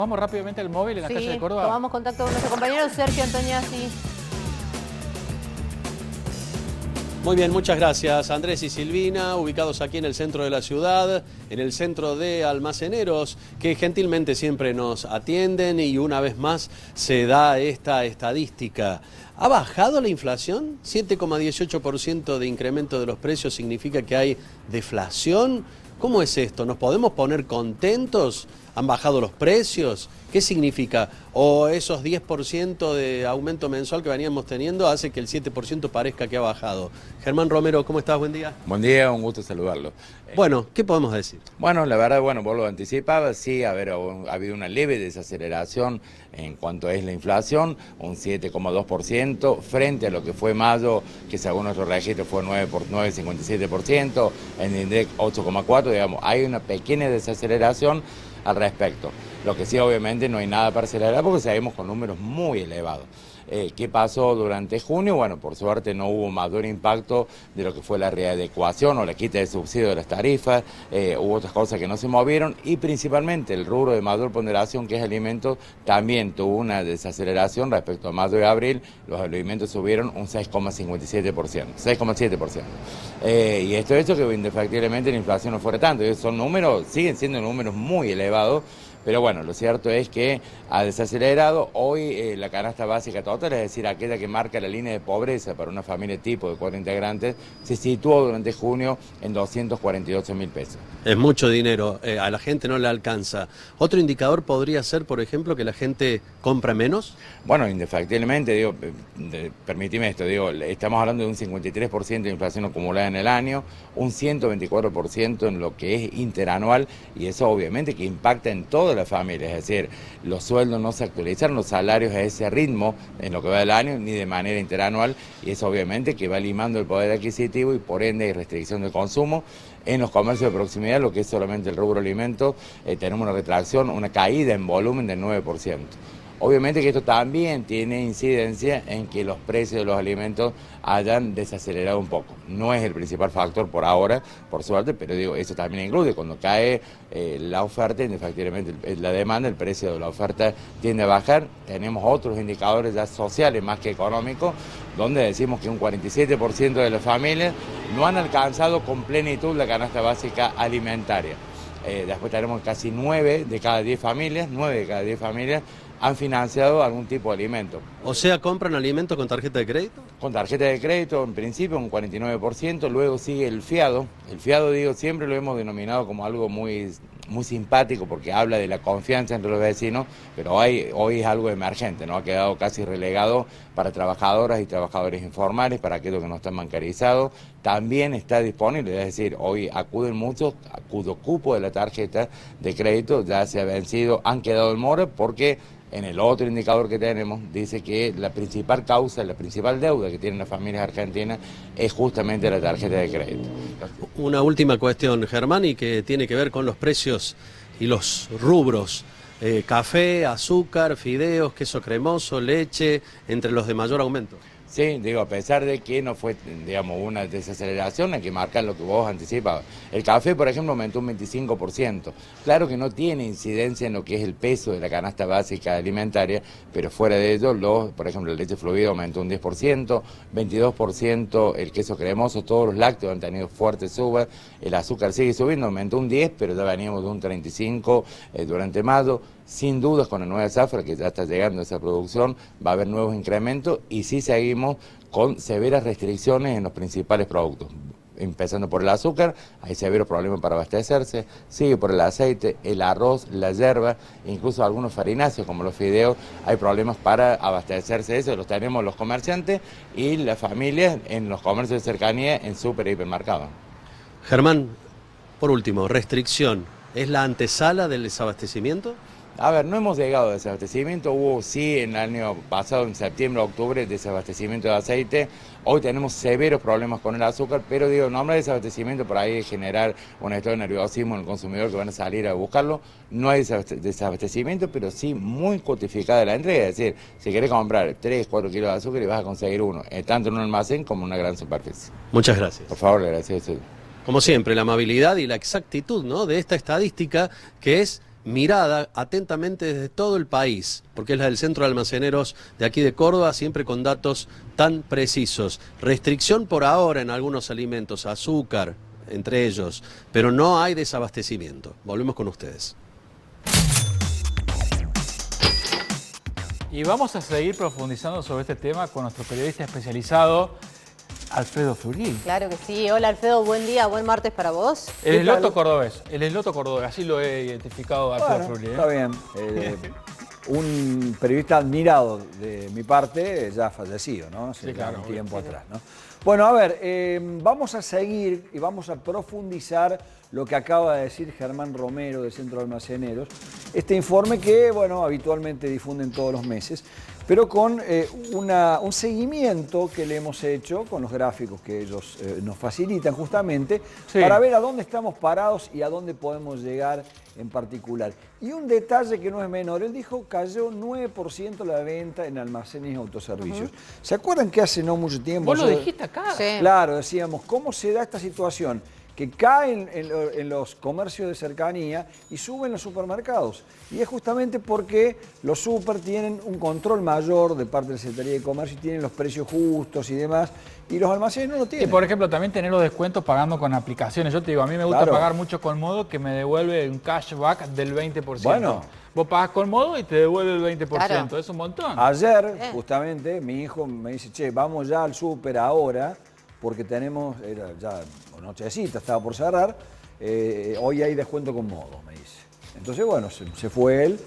Vamos rápidamente al móvil en la calle de Sí, Córdoba. tomamos contacto con nuestro compañero Sergio Antoniazzi. Muy bien, muchas gracias Andrés y Silvina, ubicados aquí en el centro de la ciudad, en el centro de almaceneros, que gentilmente siempre nos atienden y una vez más se da esta estadística. ¿Ha bajado la inflación? 7,18% de incremento de los precios significa que hay deflación. ¿Cómo es esto? ¿Nos podemos poner contentos? ¿Han bajado los precios? ¿Qué significa? ¿O esos 10% de aumento mensual que veníamos teniendo hace que el 7% parezca que ha bajado? Germán Romero, ¿cómo estás? Buen día. Buen día, un gusto saludarlo. Bueno, ¿qué podemos decir? Bueno, la verdad, vos lo anticipabas, sí, ha habido una leve desaceleración en cuanto es la inflación, un 7,2% frente a lo que fue mayo, que según nuestro registro fue 9,57%, en el INDEC 8,4%, digamos, hay una pequeña desaceleración al respecto. Lo que sí, obviamente, no hay nada para acelerar porque seguimos con números muy elevados. ¿Qué pasó durante junio? Bueno, por suerte no hubo mayor impacto de lo que fue la readecuación o la quita de subsidio de las tarifas, hubo otras cosas que no se movieron y principalmente el rubro de mayor ponderación, que es alimentos, también tuvo una desaceleración respecto a mayo y abril. Los alimentos subieron un 6,57%, 6,7%. Y esto ha hecho que indefectiblemente la inflación no fuera tanto. Son números, siguen siendo números muy elevados. Pero bueno, lo cierto es que ha desacelerado. Hoy la canasta básica total, es decir, aquella que marca la línea de pobreza para una familia tipo de 4 integrantes, se situó durante junio en 248.000 pesos. Es mucho dinero, a la gente no le alcanza. ¿Otro indicador podría ser, por ejemplo, que la gente compra menos? Bueno, indefectiblemente, digo, permíteme esto, digo, estamos hablando de un 53% de inflación acumulada en el año, un 124% en lo que es interanual, y eso obviamente que impacta en toda la familia, es decir, los sueldos no se actualizaron, los salarios a ese ritmo en lo que va del año, ni de manera interanual, y eso obviamente que va limando el poder adquisitivo y por ende hay restricción de consumo. En los comercios de proximidad, lo que es solamente el rubro alimentos, tenemos una retracción, una caída en volumen del 9%. Obviamente que esto también tiene incidencia en que los precios de los alimentos hayan desacelerado un poco. No es el principal factor por ahora, por suerte, pero digo, eso también incluye. Cuando cae la oferta, efectivamente la demanda, el precio de la oferta tiende a bajar. Tenemos otros indicadores ya sociales más que económicos, donde decimos que un 47% de las familias no han alcanzado con plenitud la canasta básica alimentaria. Después tenemos casi 9 de cada 10 familias han financiado algún tipo de alimento. O sea, ¿compran alimentos con tarjeta de crédito? Con tarjeta de crédito, en principio, un 49%, luego sigue el fiado. El fiado, digo, siempre lo hemos denominado como algo muy simpático porque habla de la confianza entre los vecinos, pero hoy es algo emergente, ¿no? Ha quedado casi relegado para trabajadoras y trabajadores informales, para aquellos que no están bancarizados. También está disponible, es decir, hoy acuden muchos, cuyo cupo de la tarjeta de crédito ya se ha vencido, han quedado en mora porque en el otro indicador que tenemos dice que la principal causa, la principal deuda que tienen las familias argentinas es justamente la tarjeta de crédito. Una última cuestión, Germán, y que tiene que ver con los precios y los rubros. Café, azúcar, fideos, queso cremoso, leche, entre los de mayor aumento. Sí, digo, a pesar de que no fue, digamos, una desaceleración, hay que marcar lo que vos anticipabas. El café, por ejemplo, aumentó un 25%. Claro que no tiene incidencia en lo que es el peso de la canasta básica alimentaria, pero fuera de ello, por ejemplo, la leche fluida aumentó un 10%, 22% el queso cremoso, todos los lácteos han tenido fuertes subas, el azúcar sigue subiendo, aumentó un 10%, pero ya veníamos de un 35% durante mayo. Sin dudas, con la nueva zafra, que ya está llegando esa producción, va a haber nuevos incrementos y sí seguimos con severas restricciones en los principales productos. Empezando por el azúcar, hay severos problemas para abastecerse, sigue por el aceite, el arroz, la yerba, incluso algunos farináceos como los fideos, hay problemas para abastecerse de eso, los tenemos los comerciantes y las familias en los comercios de cercanía en súper y hipermercados. Germán, por último, restricción, ¿es la antesala del desabastecimiento? A ver, no hemos llegado a desabastecimiento, hubo sí en el año pasado, en septiembre, octubre, desabastecimiento de aceite. Hoy tenemos severos problemas con el azúcar, pero digo, no habla de desabastecimiento por ahí de generar un estado de nerviosismo en el consumidor que van a salir a buscarlo. No hay desabastecimiento, pero sí muy codificada la entrega. Es decir, si querés comprar 3, 4 kilos de azúcar y vas a conseguir uno, tanto en un almacén como en una gran superficie. Muchas gracias. Por favor, le agradezco. Como siempre, la amabilidad y la exactitud, ¿no?, de esta estadística que es mirada atentamente desde todo el país, porque es la del Centro de Almaceneros de aquí de Córdoba, siempre con datos tan precisos. Restricción por ahora en algunos alimentos, azúcar entre ellos, pero no hay desabastecimiento. Volvemos con ustedes. Y vamos a seguir profundizando sobre este tema con nuestro periodista especializado, Alfredo Fluril. Claro que sí. Hola Alfredo, buen día, buen martes para vos. El esloto cordobés, así lo he identificado a Alfredo Fluril. Está bien. Un periodista admirado de mi parte, ya fallecido, ¿no? Sí, claro, un tiempo atrás, ¿no? Bueno, a ver, vamos a seguir y vamos a profundizar lo que acaba de decir Germán Romero del Centro de Almaceneros. Este informe que, bueno, habitualmente difunden todos los meses, pero con un seguimiento que le hemos hecho con los gráficos que ellos nos facilitan justamente para ver a dónde estamos parados y a dónde podemos llegar en particular. Y un detalle que no es menor, él dijo cayó 9% la venta en almacenes y autoservicios. ¿Se acuerdan que hace no mucho tiempo? Vos lo dijiste acá. Sí. Claro, decíamos, ¿cómo se da esta situación? Que caen en los comercios de cercanía y suben los supermercados. Y es justamente porque los super tienen un control mayor de parte de la Secretaría de Comercio y tienen los precios justos y demás, y los almacenes no lo Y tienen. por ejemplo, también tener los descuentos pagando con aplicaciones. Yo te digo, a mí me gusta pagar mucho con Modo, que me devuelve un cashback del 20%. Bueno. Vos pagás con Modo y te devuelve el 20%. Claro. Es un montón. Ayer, justamente, mi hijo me dice, che, vamos ya al súper ahora, porque tenemos, era ya nochecita, estaba por cerrar, hoy hay descuento con Modo, me dice. Entonces, bueno, se fue él,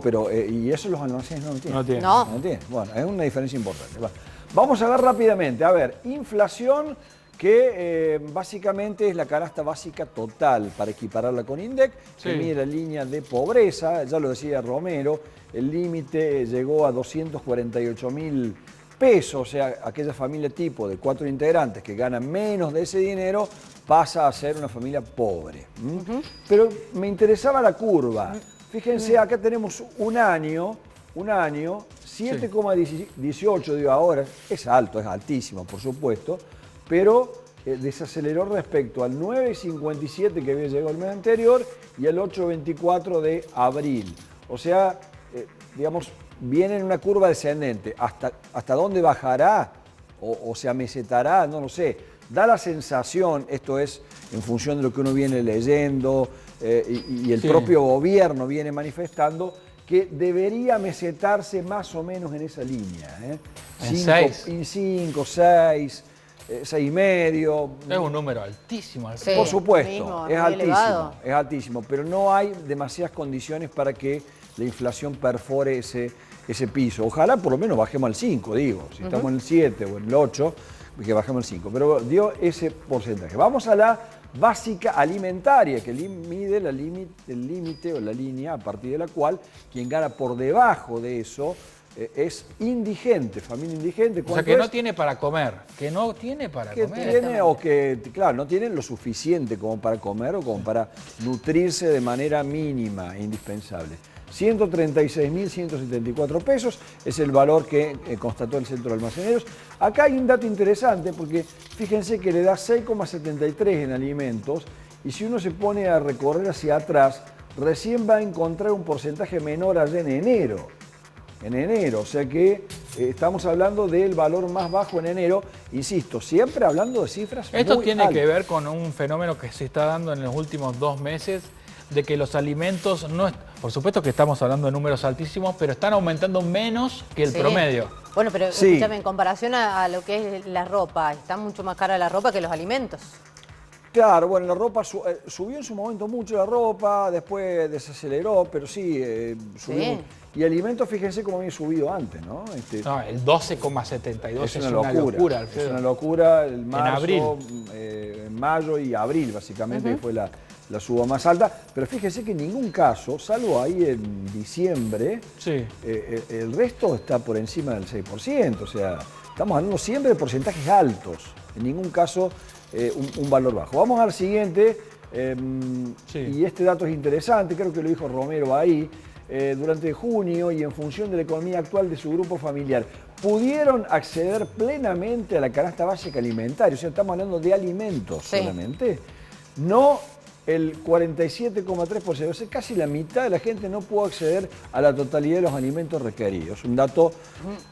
pero, y eso los almacenes no lo tienen. No tienen. No. ¿No entiendes? Bueno, es una diferencia importante. Va. Vamos a ver rápidamente. A ver, inflación que básicamente es la canasta básica total para equipararla con INDEC, que mide la línea de pobreza, ya lo decía Romero, el límite llegó a 248.000 pesos, o sea, aquella familia tipo de 4 integrantes que gana menos de ese dinero pasa a ser una familia pobre. Pero me interesaba la curva. Fíjense, acá tenemos un año 7,18, digo ahora, es alto, es altísimo, por supuesto, pero desaceleró respecto al 9,57 que había llegado el mes anterior y al 8,24 de abril. O sea, digamos, viene en una curva descendente. ¿Hasta dónde bajará o se amesetará? No lo sé. Da la sensación, esto es en función de lo que uno viene leyendo y el propio gobierno viene manifestando, que debería mesetarse más o menos en esa línea. ¿En 6? En 5, 6, 6,5. Es un número altísimo. Sí. Por supuesto, Mismo, es muy elevado. altísimo, pero no hay demasiadas condiciones para que la inflación perfore ese piso. Ojalá por lo menos bajemos al 5, digo. Si estamos en el 7 o en el 8, que bajemos al 5. Pero dio ese porcentaje. Vamos a la básica alimentaria, que mide el límite o la línea a partir de la cual quien gana por debajo de eso es indigente, familia indigente. O sea, que no tiene para comer. Que no tiene para que comer. tiene o que, claro, no tienen lo suficiente como para comer o como para nutrirse de manera mínima e indispensable. 136.174 pesos es el valor que constató el Centro de Almaceneros. Acá hay un dato interesante porque fíjense que le da 6,73 en alimentos y si uno se pone a recorrer hacia atrás, recién va a encontrar un porcentaje menor allá en enero. O sea que estamos hablando del valor más bajo en enero, insisto, siempre hablando de cifras Esto muy tiene altas. que ver con un fenómeno que se está dando en los últimos 2 meses, de que los alimentos, por supuesto que estamos hablando de números altísimos, pero están aumentando menos que el promedio. Bueno, pero Sí. escúchame, en comparación a lo que es la ropa, está mucho más cara la ropa que los alimentos. Claro, bueno, la ropa subió en su momento mucho la ropa, después desaceleró, pero sí, subió. Sí. Y alimentos, fíjense cómo había subido antes, ¿no? No, el 12,72 es una locura, Alfredo. es una locura. El marzo, abril. En mayo y abril, básicamente, que fue la suba más alta. Pero fíjense que en ningún caso, salvo ahí en diciembre, el resto está por encima del 6%. O sea, estamos hablando siempre de porcentajes altos. En ningún caso un valor bajo. Vamos al siguiente. Y este dato es interesante, creo que lo dijo Romero ahí. Durante junio y en función de la economía actual de su grupo familiar, pudieron acceder plenamente a la canasta básica alimentaria, o sea, estamos hablando de alimentos solamente, no el 47,3%. O sea, casi la mitad de la gente no pudo acceder a la totalidad de los alimentos requeridos. Un dato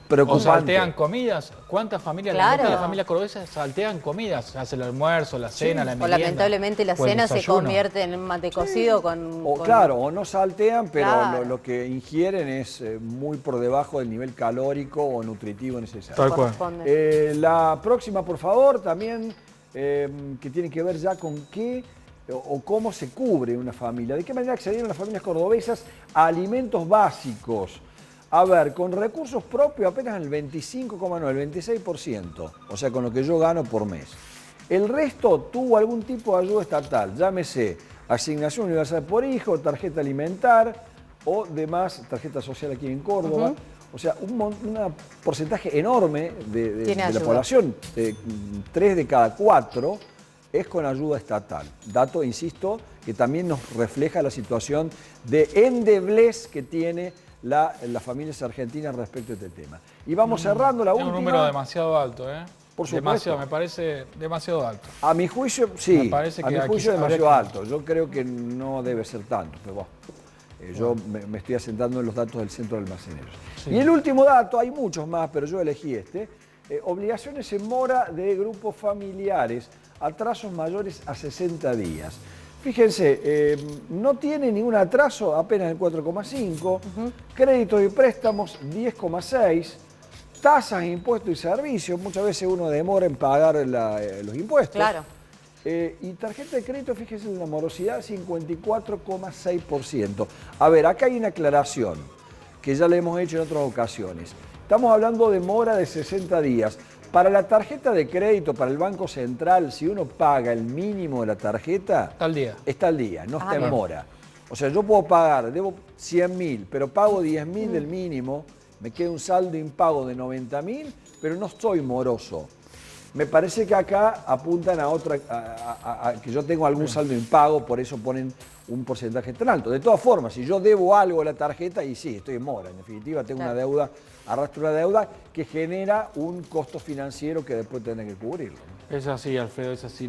preocupante. ¿O saltean comidas? ¿Cuántas familias, Claro. la mitad de las familias cordobesas saltean comidas? Hace el almuerzo, la cena, la O merienda. lamentablemente la o el cena se desayuno. convierte en un mate cocido con... Claro, o no saltean, pero Claro. lo que ingieren es muy por debajo del nivel calórico o nutritivo necesario. Tal cual. corresponde. La próxima, por favor, también, que tiene que ver ya con qué o cómo se cubre una familia. ¿De qué manera accedieron las familias cordobesas a alimentos básicos? A ver, con recursos propios apenas el 25,9, el 26%, o sea, con lo que yo gano por mes. El resto tuvo algún tipo de ayuda estatal, llámese asignación universal por hijo, tarjeta alimentar o demás, tarjeta social aquí en Córdoba. O sea, un porcentaje enorme de la ayuda. población, 3 de cada 4, es con ayuda estatal. Dato, insisto, que también nos refleja la situación de endeblez que tiene las familias argentinas respecto a este tema. Y vamos cerrando la Es última. un número demasiado alto, ¿eh? Por supuesto. Demasiado, me parece demasiado alto. A mi juicio, sí. Me parece a que mi aquí juicio es habría demasiado que- alto. Yo creo que no debe ser tanto, pero bueno. Yo me estoy asentando en los datos del Centro de Almaceneros. Sí. Y el último dato, hay muchos más, pero yo elegí este. Obligaciones en mora de grupos familiares, atrasos mayores a 60 días. Fíjense, no tiene ningún atraso, apenas el 4,5, créditos y préstamos 10,6, tasas, impuestos y servicios, muchas veces uno demora en pagar los impuestos. Claro. Y tarjeta de crédito, fíjense, la morosidad 54,6%. A ver, acá hay una aclaración que ya le hemos hecho en otras ocasiones. Estamos hablando de mora de 60 días. Para la tarjeta de crédito, para el Banco Central, si uno paga el mínimo de la tarjeta, Está al día. está al día, no está en bien. mora. O sea, yo puedo pagar, debo 100.000, pero pago 10.000 del mínimo, me queda un saldo impago de 90.000, pero no estoy moroso. Me parece que acá apuntan a otra, a que yo tengo algún saldo impago, por eso ponen un porcentaje tan alto. De todas formas, si yo debo algo a la tarjeta, y sí, estoy en mora. En definitiva, tengo una deuda, arrastro una deuda que genera un costo financiero que después tendré que cubrirlo. Es así, Alfredo, es así.